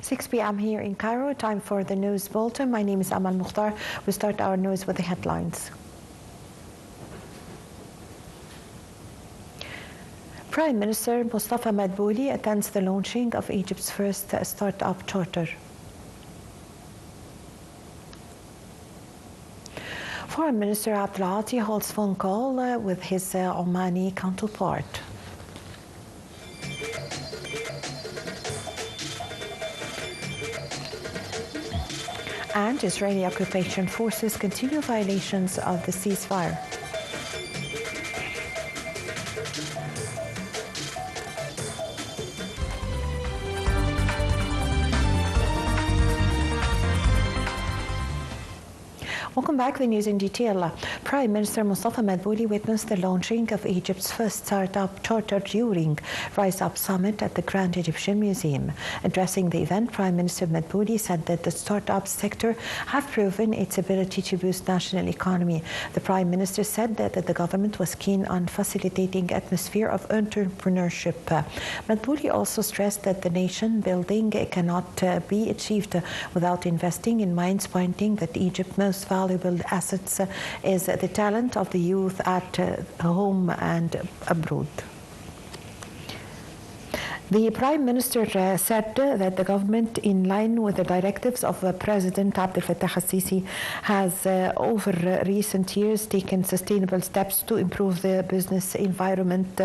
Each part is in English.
6 p.m. here in Cairo. Time for the news bulletin. My name is Amal Mukhtar. We start our news with the headlines. Prime Minister Mustafa Madbouli attends the launching of Egypt's first start-up charter. Foreign Minister Abdul Ati holds phone call with his Omani counterpart. And Israeli occupation forces continue violations of the ceasefire. Welcome back to the news in detail. Prime Minister Mustafa Madbouli witnessed the launching of Egypt's first startup charter during Rise Up Summit at the Grand Egyptian Museum. Addressing the event, Prime Minister Madbouli said that the startup sector have proven its ability to boost national economy. The Prime Minister said that the government was keen on facilitating atmosphere of entrepreneurship. Madbouli also stressed that the nation building cannot be achieved without investing in minds, pointing that Egypt's most valuable assets is the talent of the youth at home and abroad. The Prime Minister said that the government, in line with the directives of President Abdel Fattah al-Sisi, has over recent years taken sustainable steps to improve the business environment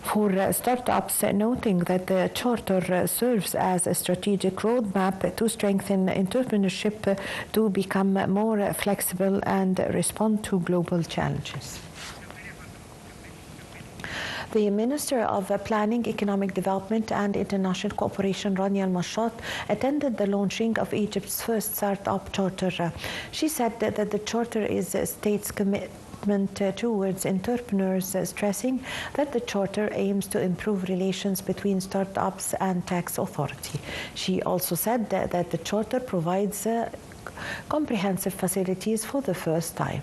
for startups, noting that the charter serves as a strategic roadmap to strengthen entrepreneurship to become more flexible and respond to global challenges. The Minister of Planning, Economic Development and International Cooperation, Rania Al-Mashat, attended the launching of Egypt's first startup charter. She said that the charter is a state's commitment towards entrepreneurs, stressing that the charter aims to improve relations between startups and tax authority. She also said that the charter provides comprehensive facilities for the first time.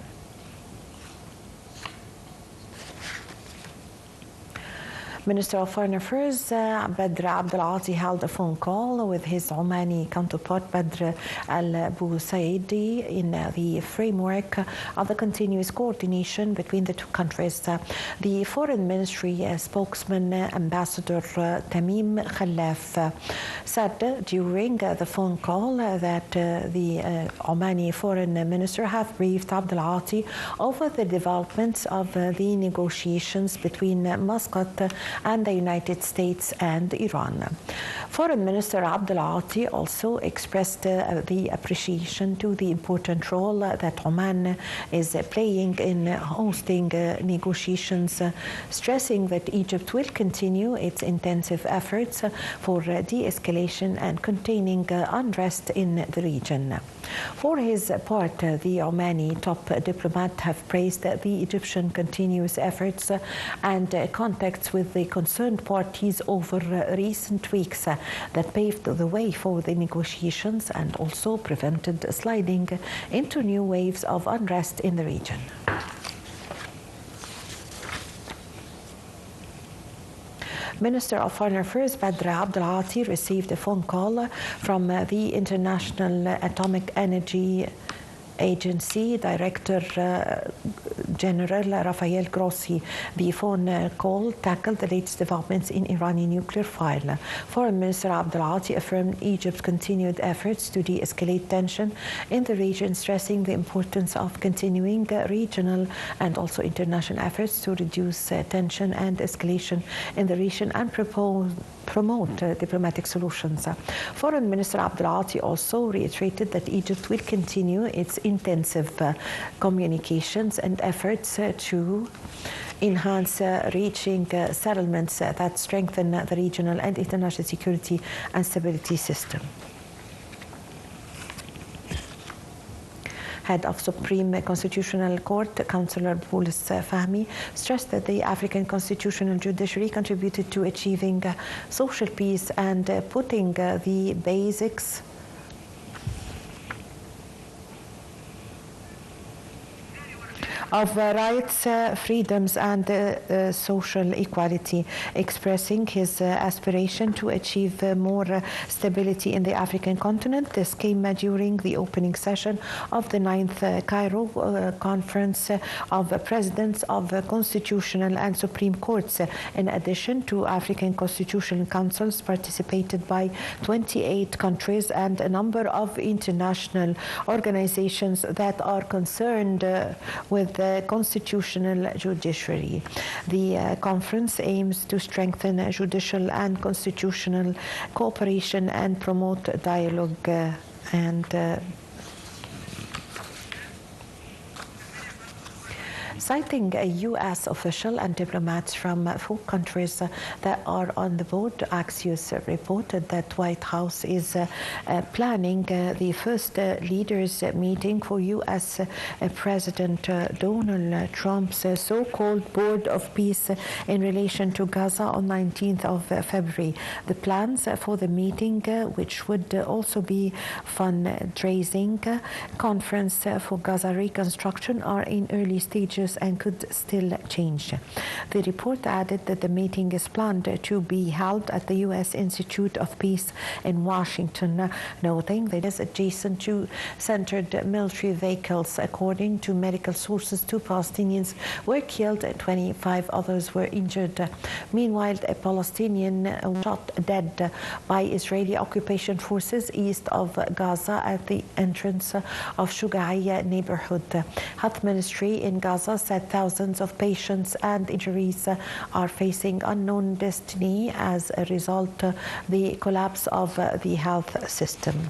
Minister of Foreign Affairs Badr Abdul Ati held a phone call with his Omani counterpart Badr al-Busaidi in the framework of the continuous coordination between the two countries. The Foreign Ministry spokesman Ambassador Tamim Khalaf said during the phone call that the Omani Foreign Minister have briefed Abdul Ati over the developments of the negotiations between Muscat and the United States and Iran. Foreign Minister Abdul Ati also expressed the appreciation to the important role that Oman is playing in hosting negotiations, stressing that Egypt will continue its intensive efforts for de-escalation and containing unrest in the region. For his part, the Omani top diplomat have praised the Egyptian continuous efforts and contacts with the concerned parties over recent weeks that paved the way for the negotiations and also prevented sliding into new waves of unrest in the region. Minister of Foreign Affairs Badr Abdul Ati received a phone call from the International Atomic Energy Agency Director General Rafael Grossi. The phone call tackled the latest developments in Iranian nuclear file. Foreign Minister Abdul Ati affirmed Egypt's continued efforts to de-escalate tension in the region, stressing the importance of continuing regional and also international efforts to reduce tension and escalation in the region and promote diplomatic solutions. Foreign Minister Abdul Ati also reiterated that Egypt will continue its intensive communications and efforts to enhance reaching settlements that strengthen the regional and international security and stability system. Head of Supreme Constitutional Court, Councillor Boulis Fahmy, stressed that the African constitutional judiciary contributed to achieving social peace and putting the basics of rights, freedoms, and social equality, expressing his aspiration to achieve more stability in the African continent. This came during the opening session of the 9th Cairo Conference of Presidents of Constitutional and Supreme Courts. In addition to African Constitutional Councils participated by 28 countries and a number of international organizations that are concerned with the constitutional judiciary. The conference aims to strengthen judicial and constitutional cooperation and promote dialogue and citing a U.S. official and diplomats from 4 countries that are on the board, Axios reported that White House is planning the first leaders meeting for U.S. President Donald Trump's so-called Board of Peace in relation to Gaza on 19th of February. The plans for the meeting, which would also be fundraising conference for Gaza reconstruction, are in early stages and could still change. The report added that the meeting is planned to be held at the U.S. Institute of Peace in Washington, noting that it is adjacent to centered military vehicles. According to medical sources, 2 Palestinians were killed and 25 others were injured. Meanwhile, a Palestinian was shot dead by Israeli occupation forces east of Gaza at the entrance of Shugaiya neighborhood. Health Ministry in Gaza said thousands of patients and injuries are facing unknown destiny as a result of the collapse of the health system.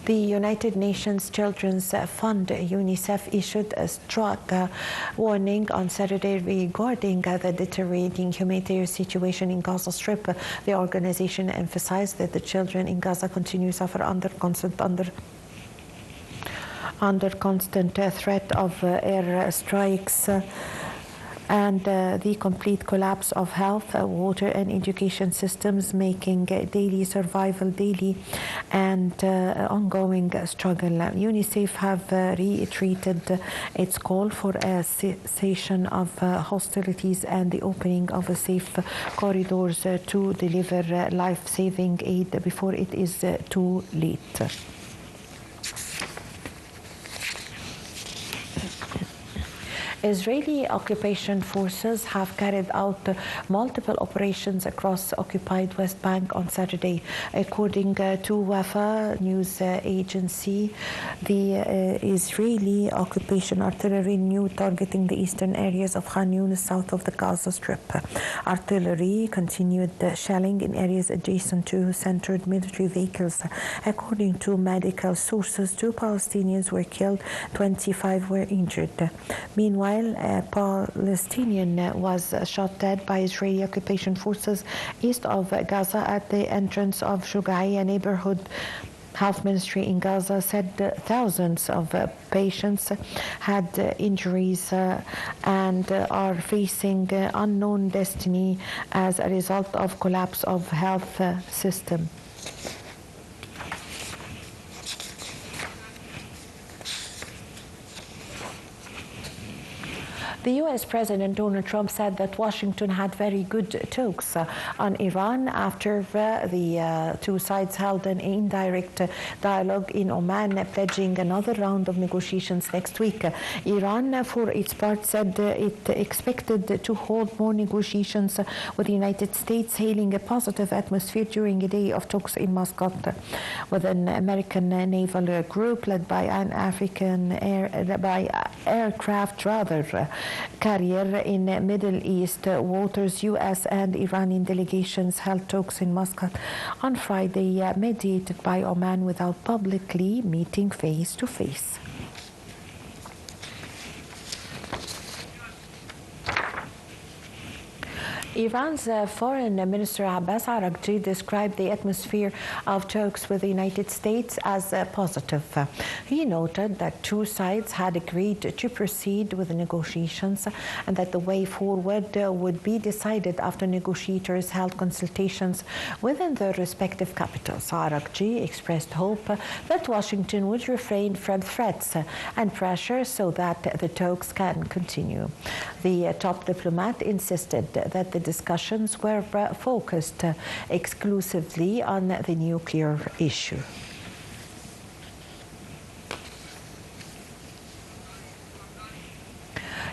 The United Nations Children's Fund, UNICEF, issued a stark warning on Saturday regarding the deteriorating humanitarian situation in Gaza Strip. The organization emphasized that the children in Gaza continue to suffer under constant threat of air strikes and the complete collapse of health, water and education systems, making daily survival and ongoing struggle. UNICEF have reiterated its call for a cessation of hostilities and the opening of safe corridors to deliver life-saving aid before it is too late. Israeli occupation forces have carried out multiple operations across occupied West Bank on Saturday. According to Wafa news agency, the Israeli occupation artillery knew targeting the eastern areas of Khan Yunis south of the Gaza Strip. Artillery continued shelling in areas adjacent to centered military vehicles. According to medical sources, 2 Palestinians were killed, 25 were injured. Meanwhile, a Palestinian was shot dead by Israeli occupation forces east of Gaza at the entrance of Shugaiya neighborhood. Health Ministry in Gaza said thousands of patients had injuries and are facing unknown destiny as a result of collapse of health system. The U.S. President Donald Trump said that Washington had very good talks on Iran after the 2 sides held an indirect dialogue in Oman, pledging another round of negotiations next week. Iran, for its part, said it expected to hold more negotiations with the United States, hailing a positive atmosphere during a day of talks in Muscat with an American naval group led by an aircraft carrier in Middle East waters. U.S. and Iranian delegations held talks in Muscat on Friday, mediated by Oman, without publicly meeting face to face. Iran's Foreign Minister Abbas Araghchi described the atmosphere of talks with the United States as positive. He noted that two sides had agreed to proceed with the negotiations and that the way forward would be decided after negotiators held consultations within their respective capitals. Araghchi expressed hope that Washington would refrain from threats and pressure so that the talks can continue. The top diplomat insisted that the discussions were focused exclusively on the nuclear issue.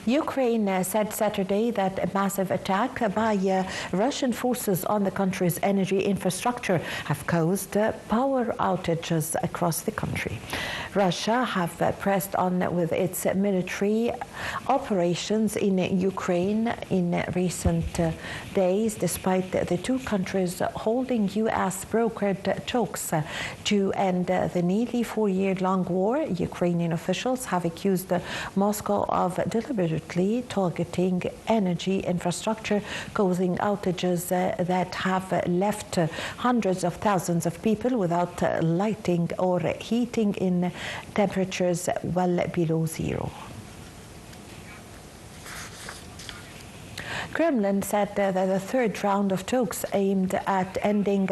Ukraine said Saturday that a massive attack by Russian forces on the country's energy infrastructure have caused power outages across the country. Russia have pressed on with its military operations in Ukraine in recent days, despite the two countries holding U.S.-brokered talks to end the nearly four-year-long war. Ukrainian officials have accused Moscow of deliberately targeting energy infrastructure, causing outages that have left hundreds of thousands of people without lighting or heating in temperatures well below zero. Kremlin said that the third round of talks aimed at ending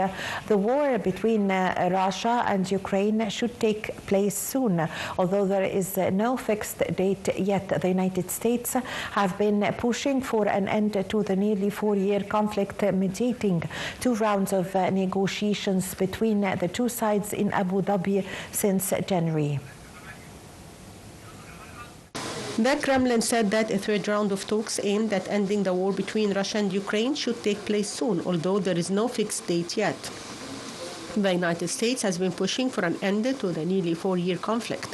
the war between Russia and Ukraine should take place soon. Although there is no fixed date yet, the United States have been pushing for an end to the nearly four-year conflict, mediating two rounds of negotiations between the two sides in Abu Dhabi since January. The Kremlin said that a third round of talks aimed at ending the war between Russia and Ukraine should take place soon, although there is no fixed date yet. The United States has been pushing for an end to the nearly four-year conflict,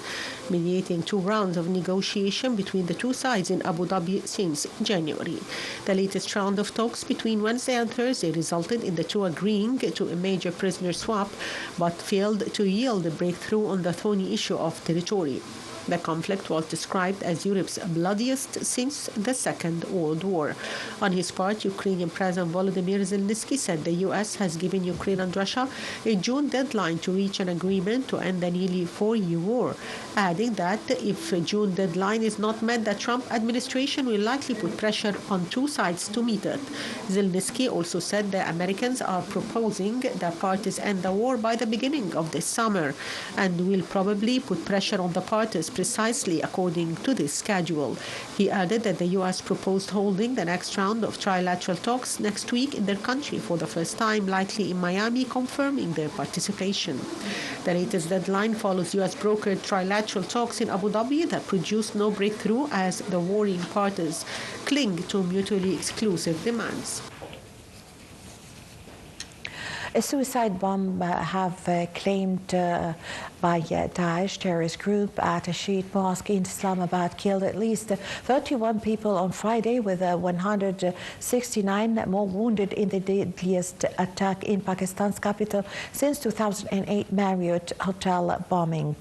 mediating two rounds of negotiation between the two sides in Abu Dhabi since January. The latest round of talks between Wednesday and Thursday resulted in the two agreeing to a major prisoner swap, but failed to yield a breakthrough on the thorny issue of territory. The conflict was described as Europe's bloodiest since the Second World War. On his part, Ukrainian President Volodymyr Zelensky said the U.S. has given Ukraine and Russia a June deadline to reach an agreement to end the nearly four-year war, adding that if a June deadline is not met, the Trump administration will likely put pressure on two sides to meet it. Zelensky also said the Americans are proposing the parties end the war by the beginning of this summer and will probably put pressure on the parties precisely according to this schedule. He added that the U.S. proposed holding the next round of trilateral talks next week in their country for the first time, likely in Miami, confirming their participation. The latest deadline follows U.S. brokered trilateral talks in Abu Dhabi that produced no breakthrough as the warring parties cling to mutually exclusive demands. A suicide bomb have claimed by Daesh terrorist group at a Shiite mosque in Islamabad killed at least 31 people on Friday, with 169 more wounded in the deadliest attack in Pakistan's capital since 2008 Marriott hotel bombing.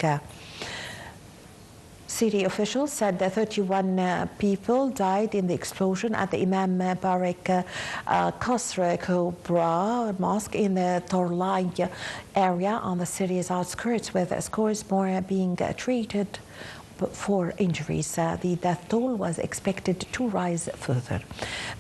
City officials said that 31 people died in the explosion at the Imam Barak Khosrow Kubra mosque in the Torlai area on the city's outskirts, with scores more being treated for injuries. The death toll was expected to rise further.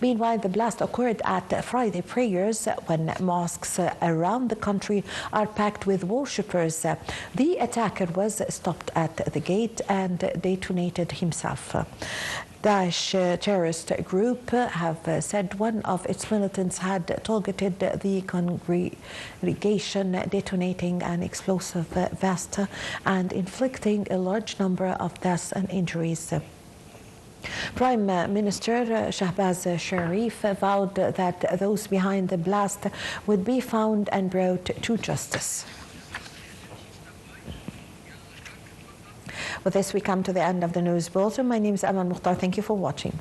Meanwhile, the blast occurred at Friday prayers when mosques around the country are packed with worshippers. The attacker was stopped at the gate and detonated himself. Daesh terrorist group have said one of its militants had targeted the congregation, detonating an explosive vest and inflicting a large number of deaths and injuries. Prime Minister Shahbaz Sharif vowed that those behind the blast would be found and brought to justice. With this, we come to the end of the news bulletin. My name is Amal Mukhtar. Thank you for watching.